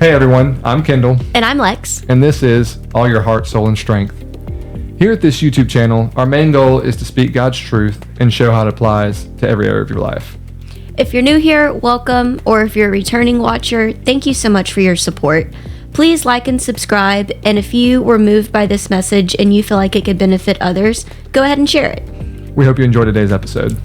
Hey everyone, I'm Kendall, And I'm Lex. and this is All Your Heart, Soul, and Strength. Here at this YouTube channel, our main goal is to speak God's truth and show how it applies to every area of your life. If you're new here, welcome, or if you're a returning watcher, thank you so much for your support. Please like and subscribe, and if you were moved by this message and you feel like it could benefit others, go ahead and share it. We hope you enjoy today's episode.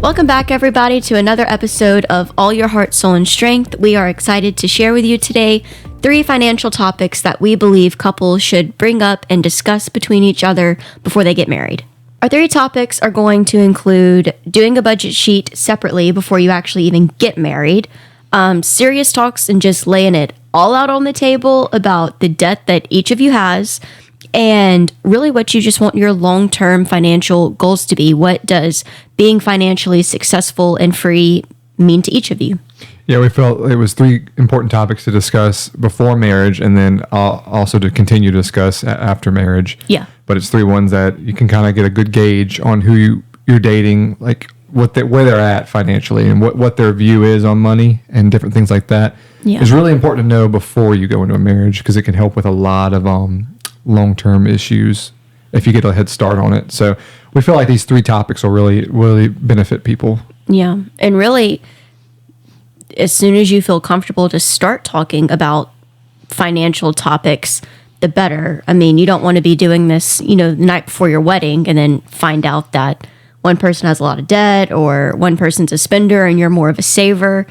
Welcome back, everybody, to another episode of All Your Heart, Soul, and Strength. We are excited to share with you today 3 financial topics that we believe couples should bring up and discuss between each other before they get married. Our 3 topics are going to include doing a budget sheet separately before you actually even get married, serious talks and just laying it all out on the table about the debt that each of you has, and really what you just want your long-term financial goals to be. What does being financially successful and free mean to each of you? Yeah, we felt it was 3 important topics to discuss before marriage and then also to continue to discuss after marriage. Yeah. But it's 3 ones that you can kind of get a good gauge on who you're dating, like where they're at financially and what their view is on money and different things like that. Yeah. It's really important to know before you go into a marriage because it can help with a lot of long-term issues if you get a head start on it. So we feel like these 3 topics will really benefit people. Yeah. And really, as soon as you feel comfortable to start talking about financial topics, the better. I mean, you don't want to be doing this, the night before your wedding and then find out that one person has a lot of debt or one person's a spender and you're more of a saver.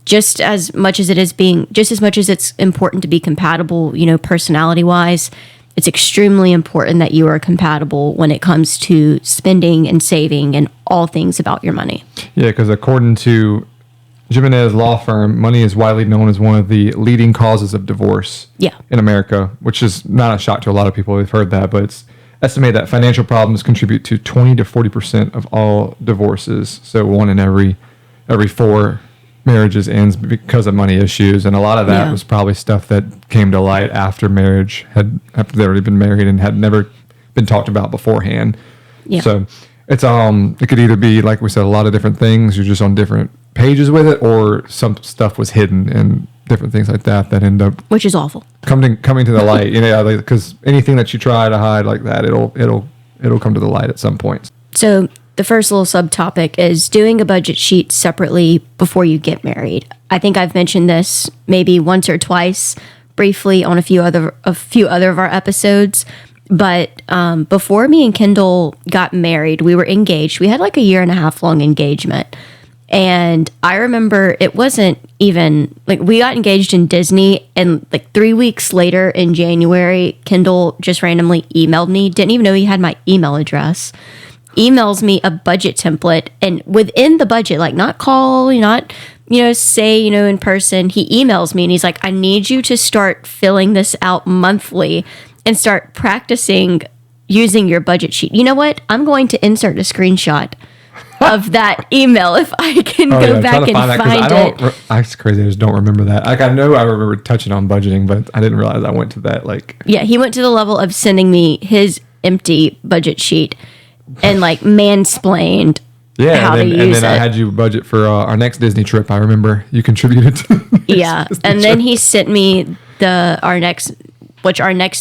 Just as much as it's important to be compatible, personality wise, it's extremely important that you are compatible when it comes to spending and saving and all things about your money. Yeah, because according to Jimenez Law Firm, money is widely known as one of the leading causes of divorce in America, which is not a shock to a lot of people. They've heard that, but it's estimated that financial problems contribute to 20 to 40% of all divorces. So 1 in every 4 marriages ends because of money issues, and a lot of that was probably stuff that came to light after marriage, after they'd already been married and had never been talked about beforehand. Yeah. So it's it could either be, like we said, a lot of different things. You're just on different pages with it, or some stuff was hidden and different things like that end up, which is awful, coming to the light. Because anything that you try to hide like that, it'll come to the light at some point. So the first little subtopic is doing a budget sheet separately before you get married. I think I've mentioned this maybe once or twice briefly on a few other of our episodes. But before me and Kendall got married, we were engaged. We had like a 1.5 year long engagement. And I remember it wasn't even like we got engaged in Disney, and like 3 weeks later in January, Kendall just randomly emailed me. Didn't even know he had my email address. Emails me a budget template, and within the budget, like not call, not, say, in person, he emails me and he's like, I need you to start filling this out monthly and start practicing using your budget sheet. You know what? I'm going to insert a screenshot of that email if I can go back and find it. It's crazy. I just don't remember that. Like, I know I remember touching on budgeting, but I didn't realize I went to that. Yeah, he went to the level of sending me his empty budget sheet and like mansplained how to use it. And then I had you budget for our next Disney trip. I remember you contributed to. Yeah, and then he sent me our next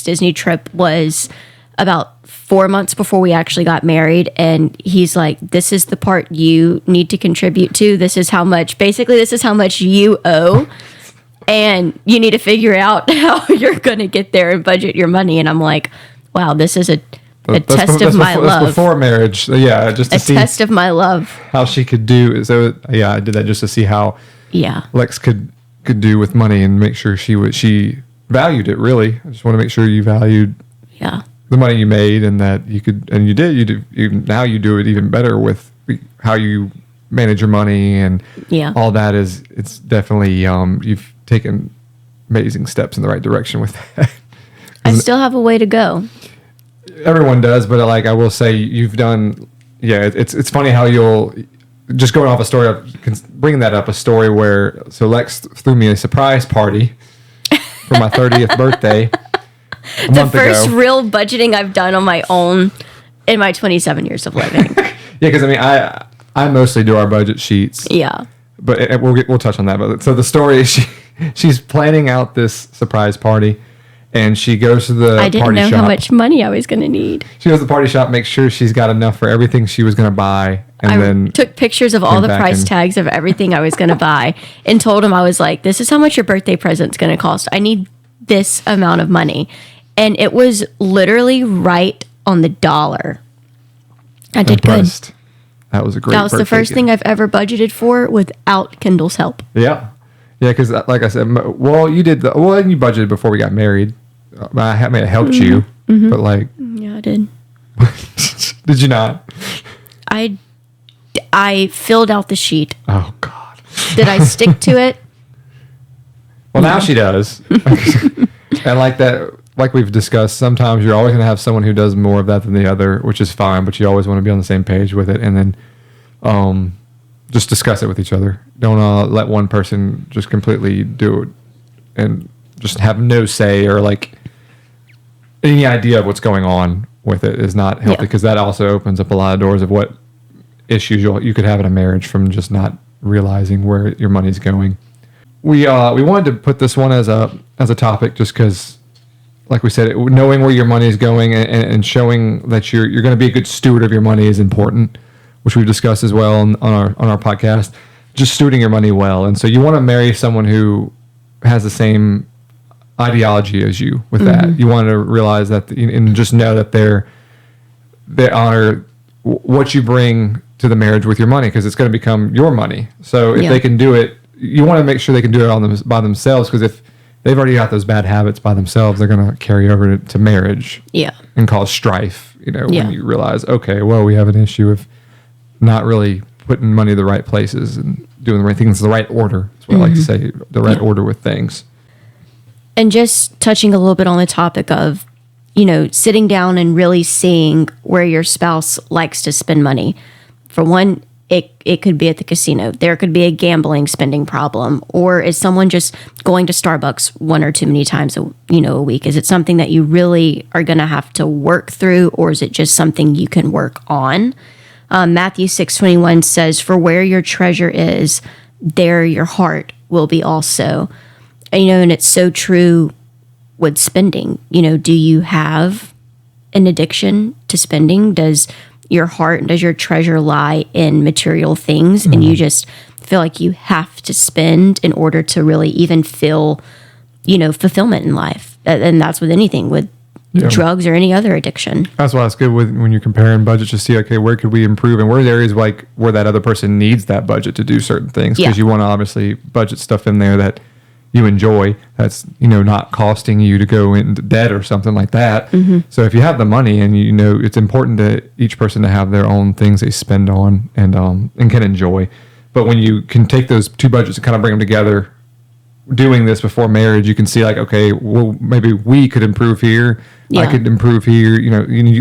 Disney trip was about 4 months before we actually got married, and he's like, "This is the part you need to contribute to. This is how much you owe." And you need to figure out how you're going to get there and budget your money. And I'm like, wow, this is a test of my love. That's before marriage. Yeah, just to see. A test of my love. How she could do. So, yeah, I did that just to see how Lex could do with money and make sure she valued it, really. I just want to make sure you valued the money you made and that you could, and you did. Now you do it even better with how you manage your money and all that it's definitely, you've taken amazing steps in the right direction with that. I still have a way to go. Everyone does, but like I will say, you've done. Yeah, it's funny how you'll just going off a story of bringing that up. A story where Lex threw me a surprise party for my 30th birthday. The first real budgeting I've done on my own in my 27 years of living. Yeah, because I mean, I mostly do our budget sheets. Yeah. But we'll touch on that. But so the story is she's planning out this surprise party, and she goes to the party shop. I didn't know how much money I was going to need. She goes to the party shop, makes sure she's got enough for everything she was going to buy, and then took pictures of all the price tags of everything I was going to buy, and told him I was like, "This is how much your birthday present's going to cost. I need this amount of money," and it was literally right on the dollar. I did impressed. Good. That was a great. That was the first thing I've ever budgeted for without Kendall's help. Yeah, because like I said, well, you did you budgeted before we got married. I mean, it helped you, but like, yeah, I did. Did you not? I filled out the sheet. Oh God! Did I stick to it? Well, now she does, and like that. Like we've discussed, sometimes you're always going to have someone who does more of that than the other, which is fine, but you always want to be on the same page with it, and then just discuss it with each other. Don't let one person just completely do it and just have no say or like any idea of what's going on with it is not healthy, because that also opens up a lot of doors of what issues you could have in a marriage from just not realizing where your money's going. We wanted to put this one as a topic just because, like we said, knowing where your money is going and showing that you're going to be a good steward of your money is important, which we've discussed as well on our podcast. Just stewarding your money well, and so you want to marry someone who has the same ideology as you with that. You want to realize that and just know that they honor what you bring to the marriage with your money, because it's going to become your money. So if they can do it, you want to make sure they can do it by themselves, because if they've already got those bad habits by themselves, they're going to carry over to marriage and cause strife, when you realize, okay, well, we have an issue of not really putting money in the right places and doing the right things in the right order. That's what I like to say, the right order with things. And just touching a little bit on the topic of, sitting down and really seeing where your spouse likes to spend money. For one, it could be at the casino. There could be a gambling spending problem. Or is someone just going to Starbucks one or too many times a week? Is it something that you really are going to have to work through, or is it just something you can work on? Matthew 6:21 says, "For where your treasure is, there your heart will be also." And it's so true with spending. Do you have an addiction to spending? Does your heart, does your treasure lie in material things, and you just feel like you have to spend in order to really even feel, fulfillment in life? And that's with anything, with drugs or any other addiction. That's why it's good when you're comparing budgets to see, okay, where could we improve, and where areas like where that other person needs that budget to do certain things, because you want to obviously budget stuff in there that you enjoy, that's not costing you to go into debt or something like that. So if you have the money, and it's important to each person to have their own things they spend on and can enjoy. But when you can take those two budgets and kind of bring them together, doing this before marriage, you can see like, okay, well, maybe we could improve here. I could improve here.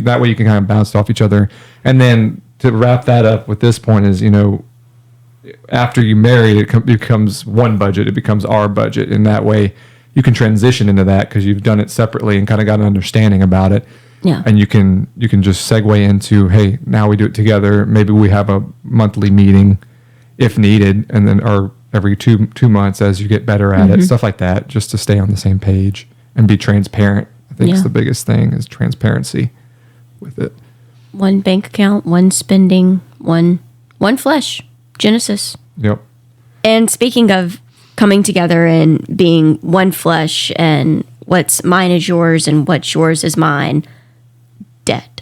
That way you can kind of bounce off each other. And then to wrap that up with this point is, after you marry, it becomes one budget. It becomes our budget. And that way you can transition into that because you've done it separately and kind of got an understanding about it. Yeah. And you can just segue into, hey, now we do it together. Maybe we have a monthly meeting if needed, and then or every two months as you get better at it, stuff like that, just to stay on the same page and be transparent. I think it's the biggest thing is transparency with it. One bank account, one spending, one flesh. Genesis. Yep. And speaking of coming together and being one flesh, and what's mine is yours and what's yours is mine, debt.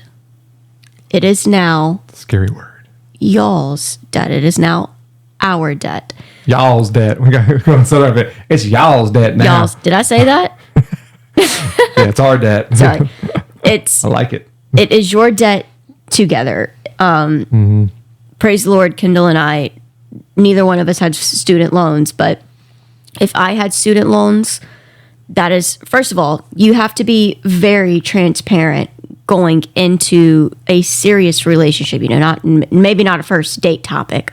It is now scary word. Y'all's debt. It is now our debt. Y'all's debt. We got to set up it. It's y'all's debt now. Y'all's. Did I say that? Yeah, it's our debt. Sorry. I like it. It is your debt together. Praise the Lord, Kendall and I, neither one of us had student loans, but if I had student loans, that is, first of all, you have to be very transparent going into a serious relationship, maybe not a first date topic,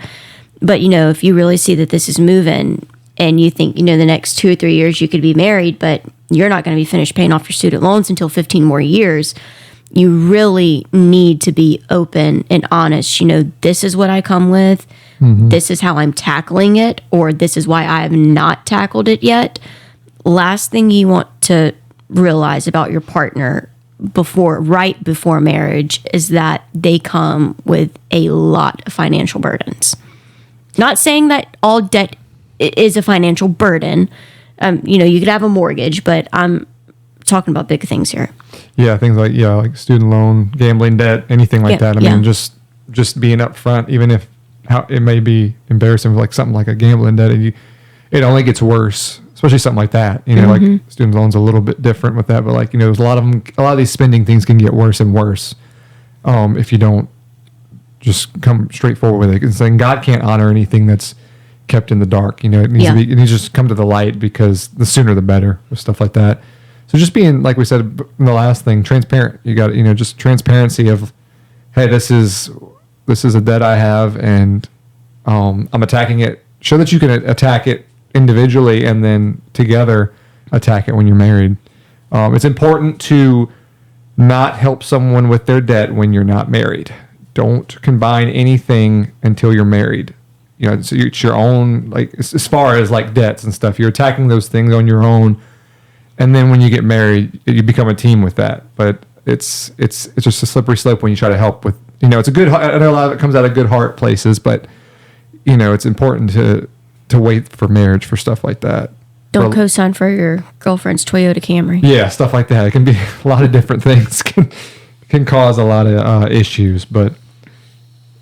but, if you really see that this is moving and you think, the next 2 or 3 years you could be married, but you're not going to be finished paying off your student loans until 15 more years, you really need to be open and honest. This is what I come with. This is how I'm tackling it, or this is why I have not tackled it yet. Last thing you want to realize about your partner right before marriage is that they come with a lot of financial burdens. Not saying that all debt is a financial burden. You could have a mortgage, but I'm talking about big things here. Yeah, things like student loan, gambling debt, anything like that. I mean, just being upfront, even if how it may be embarrassing, like something like a gambling debt, and it only gets worse. Especially something like that, like student loans a little bit different with that, but there's a lot of these spending things can get worse and worse if you don't just come straight forward with it. And saying God can't honor anything that's kept in the dark. It needs to be, it needs to just come to the light, because the sooner the better with stuff like that. So just being, like we said in the last thing, transparent. You got just transparency of, hey, this is a debt I have, and I'm attacking it. Show that you can attack it individually and then together attack it when you're married. It's important to not help someone with their debt when you're not married. Don't combine anything until you're married. So it's your own, as far as debts and stuff, you're attacking those things on your own. And then when you get married, you become a team with that. But it's just a slippery slope when you try to help with, it's a good, I know a lot of it comes out of good heart places, but it's important to wait for marriage for stuff like that. Don't co-sign for your girlfriend's Toyota Camry. Yeah, stuff like that. It can be a lot of different things. Can cause a lot of issues, but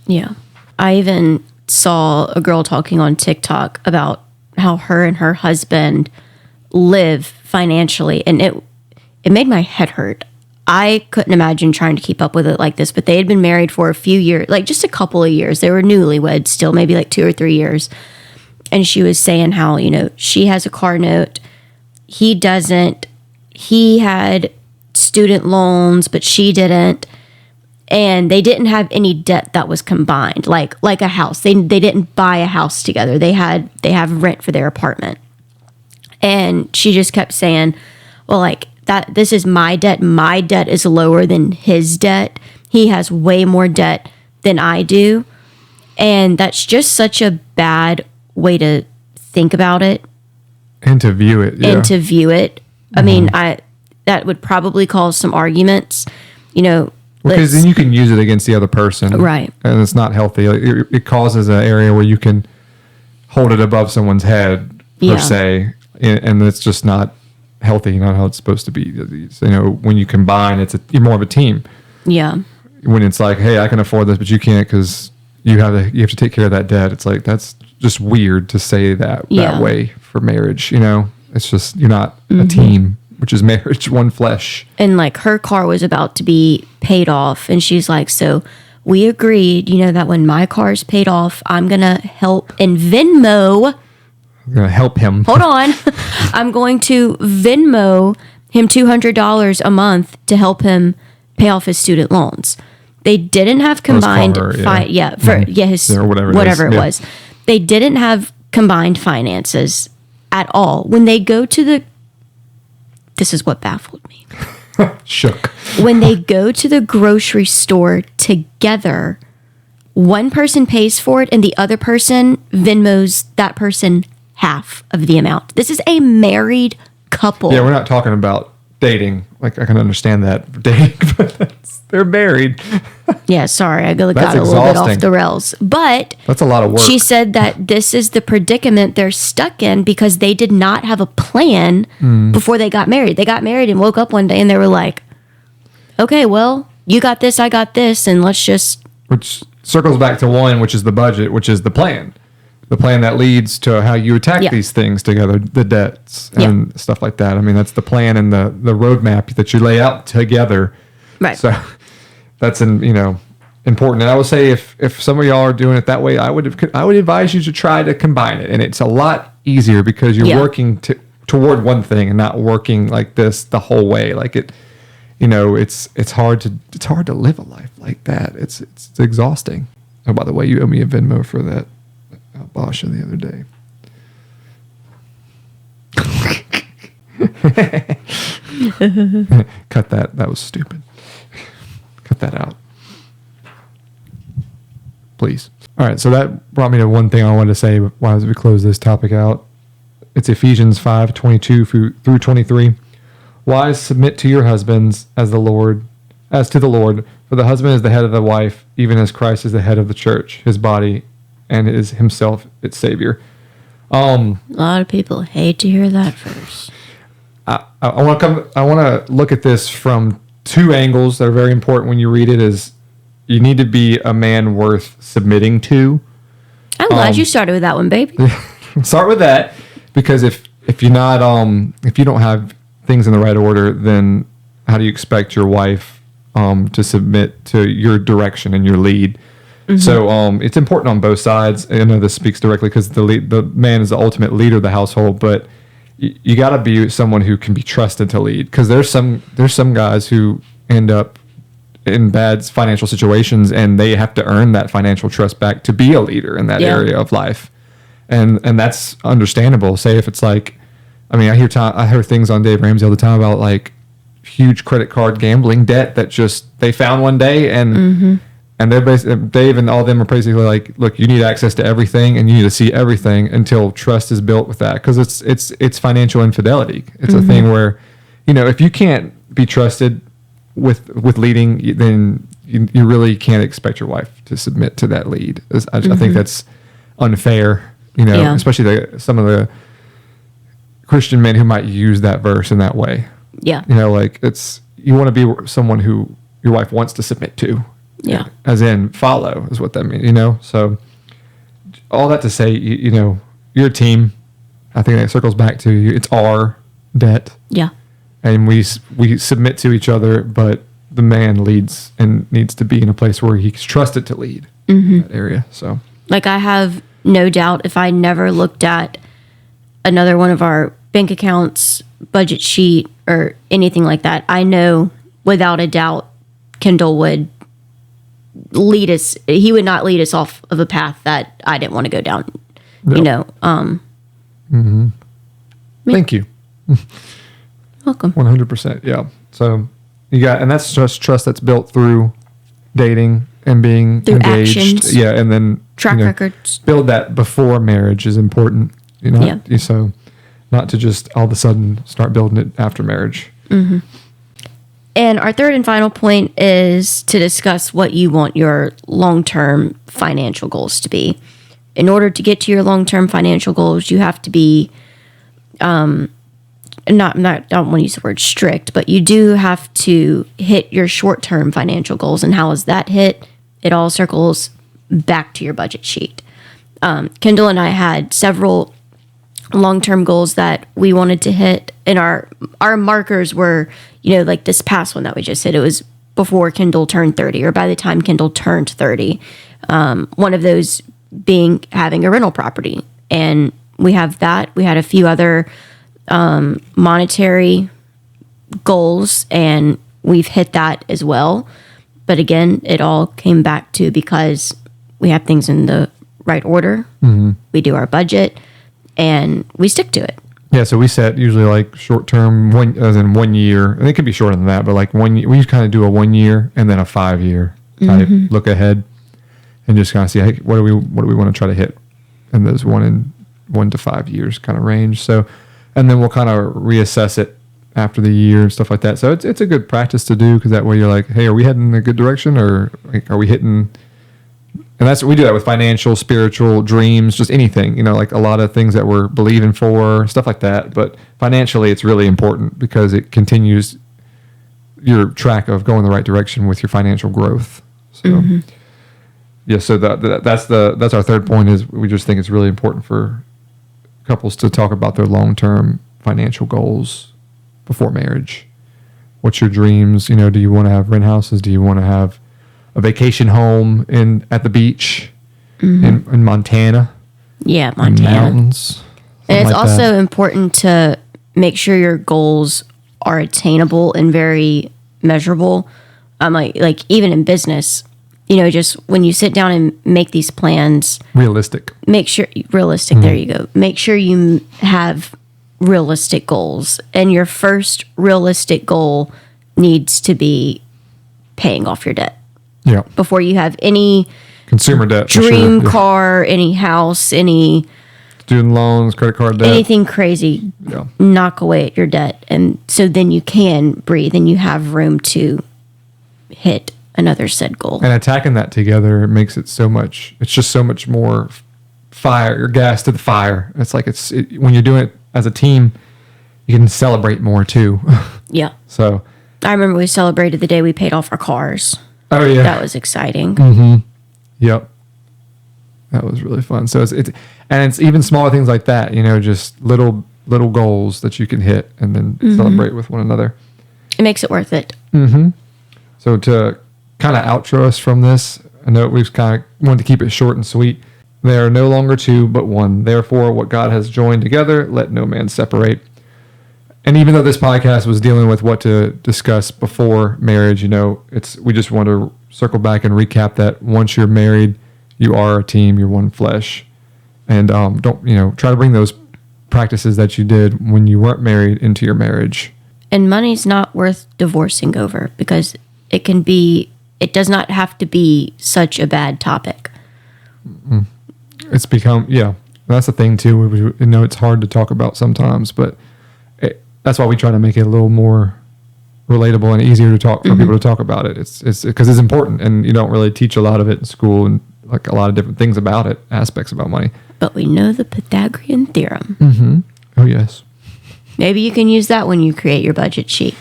yeah. I even saw a girl talking on TikTok about how her and her husband live financially, and it made my head hurt. I couldn't imagine trying to keep up with it like this, but they had been married for a few years, just a couple of years. They were newlyweds still, maybe 2 or 3 years. And she was saying how, she has a car note. He doesn't. He had student loans, but she didn't. And they didn't have any debt that was combined, like a house. They didn't buy a house together. They have rent for their apartment. And she just kept saying, well, that this is my debt. My debt is lower than his debt. He has way more debt than I do. And that's just such a bad way to think about it and to view it. I mean, that would probably cause some arguments, because then you can use it against the other person, right? And it's not healthy. It causes an area where you can hold it above someone's head per se, and it's just not healthy. Not how it's supposed to be. When you combine, you're more of a team. Yeah. When it's hey, I can afford this, but you can't because you have to take care of that debt. It's that's just weird to say that way for marriage. It's just, you're not a team, which is marriage, one flesh. And her car was about to be paid off, and she's so we agreed, that when my car's paid off, I'm gonna help in Venmo. I'm gonna help him. Hold on. I'm going to Venmo him $200 a month to help him pay off his student loans. They didn't have combined whatever it was. They didn't have combined finances at all. When they go to this is what baffled me. Shook. When they go to the grocery store together, one person pays for it and the other person Venmos that person half of the amount. This is a married couple. Yeah, we're not talking about dating. I can understand that dating, but they're married. Yeah, sorry, I got a little bit off the rails. But that's a lot of work. She said that this is the predicament they're stuck in because they did not have a plan before they got married. They got married and woke up one day and they were like, okay, well, you got this, I got this, and let's just... Which circles back to one, which is the budget, which is the plan. The plan that leads to how you attack these things together, the debts and stuff like that. I mean, that's the plan and the roadmap that you lay out together. Right. So that's important. And I would say if some of y'all are doing it that way, I would advise you to try to combine it. And it's a lot easier because you're working toward one thing and not working like this the whole way. It's hard to live a life like that. It's exhausting. Oh, by the way, you owe me a Venmo for that Basha the other day. Cut that. That was stupid. that out. Please. All right, so that brought me to one thing I wanted to say as we close this topic out. It's Ephesians 5:22 through 23. Wives, submit to your husbands as to the Lord, for the husband is the head of the wife, even as Christ is the head of the church, his body, and is himself its Savior. A lot of people hate to hear that verse. I want to look at this from two angles that are very important when you read it. Is you need to be a man worth submitting to. I'm glad you started with that one, baby. Start with that, because if you're not if you don't have things in the right order, then how do you expect your wife to submit to your direction and your lead? Mm-hmm. So it's important on both sides. I know this speaks directly because the man is the ultimate leader of the household, but you got to be someone who can be trusted to lead, because there's some guys who end up in bad financial situations and they have to earn that financial trust back to be a leader in that area of life, and that's understandable. Say if it's like, I mean, I hear things on Dave Ramsey all the time about like huge credit card gambling debt that just they found one day, and they're basically, Dave and all of them are basically like, look, you need access to everything and you need to see everything until trust is built with that, because it's financial infidelity. It's a thing where, if you can't be trusted with leading, then you really can't expect your wife to submit to that lead. I think that's unfair, especially some of the Christian men who might use that verse in that way. Yeah. Like you want to be someone who your wife wants to submit to. Yeah. As in follow is what that means, So all that to say, you're a team. I think that circles back to it's our debt. Yeah. And we submit to each other, but the man leads and needs to be in a place where he's trusted to lead that area. So, like, I have no doubt if I never looked at another one of our bank accounts, budget sheet, or anything like that, I know without a doubt Kendall would lead us. He would not lead us off of a path that I didn't want to go down. Yep. Thank you. Welcome. 100%. Yeah. So and that's just trust that's built through dating and being through engaged. Actions. Yeah. And then track records. Build that before marriage is important. So not to just all of a sudden start building it after marriage. Mm-hmm. And our third and final point is to discuss what you want your long-term financial goals to be. In order to get to your long-term financial goals, you have to be, I don't want to use the word strict, but you do have to hit your short-term financial goals. And how is that hit? It all circles back to your budget sheet. Kendall and I had several long-term goals that we wanted to hit, and our markers were, like this past one that we just hit, it was before Kendall turned 30, or by the time Kendall turned 30. One of those being having a rental property, and we have that. We had a few other monetary goals, and we've hit that as well. But again, it all came back to because we have things in the right order. Mm-hmm. We do our budget, and we stick to it. Yeah, so we set usually like short term, as in 1 year, and it could be shorter than that, but like 1 year, we kind of do a 1 year and then a 5 year type look ahead, and just kind of see, hey, what do we want to try to hit in those 1 to 5 years kind of range. So, and then we'll kind of reassess it after the year and stuff like that. So it's a good practice to do, because that way you're like, hey, are we heading in a good direction, or like, are we hitting? And we do that with financial, spiritual, dreams, just anything, like a lot of things that we're believing for, stuff like that. But financially, it's really important because it continues your track of going the right direction with your financial growth. So, yeah, so that's our third point, is we just think it's really important for couples to talk about their long-term financial goals before marriage. What's your dreams? Do you want to have rent houses? Do you want to have a vacation home at the beach in Montana? Yeah, Montana. Mountains. And it's also important to make sure your goals are attainable and very measurable. Like even in business, just when you sit down and make these plans, realistic. There you go. Make sure you have realistic goals, and your first realistic goal needs to be paying off your debt. Yeah. Before you have any consumer debt, dream car, any house, any student loans, credit card debt, anything crazy, knock away at your debt. And so then you can breathe and you have room to hit another said goal. And attacking that together, it makes it so much, it's just so much more fire, your gas to the fire. It's like when you're doing it as a team, you can celebrate more too. Yeah. So I remember we celebrated the day we paid off our cars. Oh yeah. That was exciting. Mm-hmm. Yep. That was really fun. So it's even smaller things like that, just little goals that you can hit and then celebrate with one another. It makes it worth it. Mm-hmm. So to kind of outro us from this, I know we've kind of wanted to keep it short and sweet. They are no longer two, but one. Therefore, what God has joined together, let no man separate. And even though this podcast was dealing with what to discuss before marriage, we just want to circle back and recap that once you're married, you are a team, you're one flesh. And don't, try to bring those practices that you did when you weren't married into your marriage. And money's not worth divorcing over because it does not have to be such a bad topic. It's become, that's the thing too. It's hard to talk about sometimes, but that's why we try to make it a little more relatable and easier to talk for people to talk about it. It's because it's important, and you don't really teach a lot of it in school and like a lot of different things about it, aspects about money. But we know the Pythagorean theorem. Mm-hmm. Oh yes. Maybe you can use that when you create your budget sheet,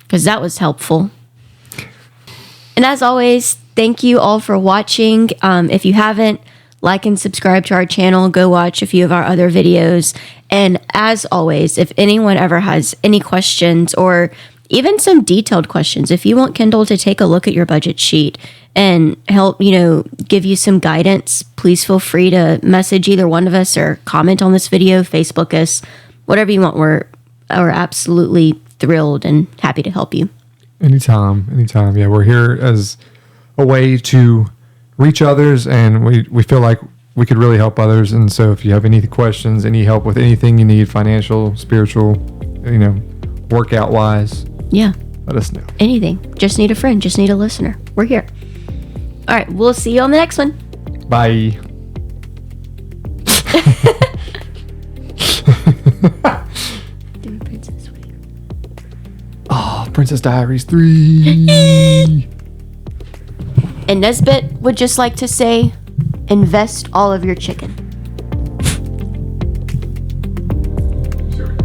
because that was helpful. And as always, thank you all for watching. If you haven't, like and subscribe to our channel. Go watch a few of our other videos. And as always, if anyone ever has any questions or even some detailed questions, if you want Kendall to take a look at your budget sheet and help, give you some guidance, please feel free to message either one of us or comment on this video, Facebook us, whatever you want. We're absolutely thrilled and happy to help you. Anytime. Yeah, we're here as a way to reach others, and we feel like we could really help others. And so if you have any questions, any help with anything you need, financial, spiritual, workout wise, let us know. Anything. Just need a friend. Just need a listener. We're here. All right. We'll see you on the next one. Bye. Princess Diaries 3. And Nesbit would just like to say, invest all of your chicken. Sure.